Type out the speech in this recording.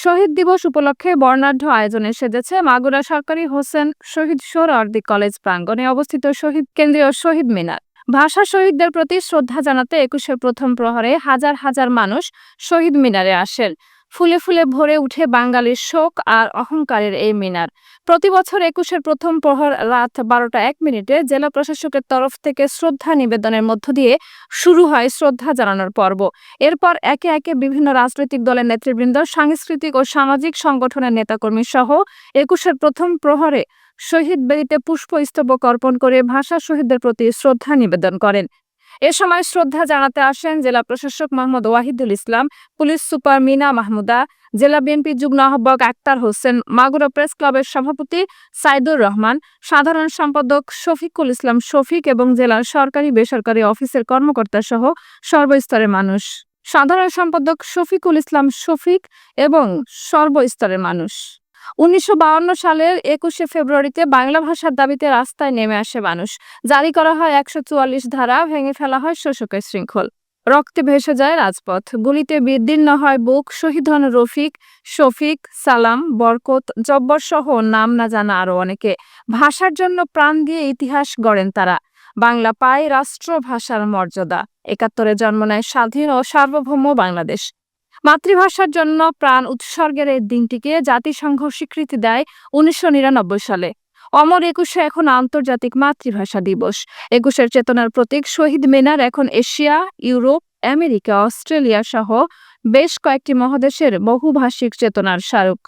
শহীদ দিবস উপলক্ষে বর্ণাঢ্য আয়োজনে সেজেছে মাগুরা সরকারি হোসেন শহীদ সোহরাওয়ার্দী কলেজ প্রাঙ্গণে অবস্থিত শহীদ কেন্দ্রীয় শহীদ মিনার। ভাষা শহীদদের প্রতি শ্রদ্ধা জানাতে ২১শে প্রথম প্রহরে হাজার হাজার মানুষ শহীদ মিনারে আসেন। ফুলে ফুলে ভরে উঠে বাঙালির শোক আর অহংকারের এই মিনার। প্রতি বছর ২১শে প্রথম প্রহর রাত ১২টা ১ মিনিটে জেলা প্রশাসকের তরফ থেকে শ্রদ্ধা নিবেদনের মধ্য দিয়ে শুরু হয় শ্রদ্ধা জানানোর পর্ব। এরপর একে একে বিভিন্ন রাজনৈতিক দলের নেতৃবৃন্দ, সাংস্কৃতিক ও সামাজিক সংগঠনের নেতাকর্মী সহ ২১শে প্রথম প্রহরে শহীদ বেদিতে পুষ্পস্তবক অর্পণ করে ভাষা শহীদদের প্রতি শ্রদ্ধা নিবেদন করেন। এ সময় শ্রদ্ধা জানাতে আসেন জেলা প্রশাসক মোহাম্মদ ওয়াহিদুল ইসলাম, পুলিশ সুপার মিনা মাহমুদা, জেলা বিএনপি যুগ্ম আহ্বায়ক আক্তার হোসেন, মাগুরা প্রেস ক্লাবের সভাপতি সাইদুর রহমান, সাধারণ সম্পাদক শফিকুল ইসলাম শফিক এবং জেলার সরকারি বেসরকারি অফিসের কর্মকর্তা সহ সর্বস্তরের মানুষ। সাধারণ সম্পাদক শফিকুল ইসলাম শফিক এবং সর্বস্তরের মানুষ। ১৯৫২ সালের ২১শে ফেব্রুয়ারিতে বাংলা ভাষার দাবিতে রাস্তায় নেমে আসে মানুষ। জারি করা হয় ১৪৪ ধারা, ভেঙে ফেলা হয় শোষকের শৃঙ্খল। রক্তে ভেসে যায় রাজপথ, গুলিতে বিদীর্ণ হয় বুক। শহীদ হন রফিক, শফিক, সালাম, বরকত, জব্বর সহ নাম না জানা আরো অনেকে। ভাষার জন্য প্রাণ দিয়ে ইতিহাস গড়েন তারা। বাংলা পায় রাষ্ট্রভাষার মর্যাদা। ৭১-এ জন্ম নেয় স্বাধীন ও সার্বভৌম বাংলাদেশ। মাতৃভাষার জন্য প্রাণ উৎসর্গের এই দিনটিকে জাতিসংঘ স্বীকৃতি দেয় ১৯৯৯ সালে। অমর ২১শে এখন আন্তর্জাতিক মাতৃভাষা দিবস। ২১এর চেতনার প্রতীক শহীদ মিনার এখন এশিয়া, ইউরোপ, আমেরিকা, অস্ট্রেলিয়া সহ বেশ কয়েকটি মহাদেশের বহুভাষিক চেতনার স্মারক।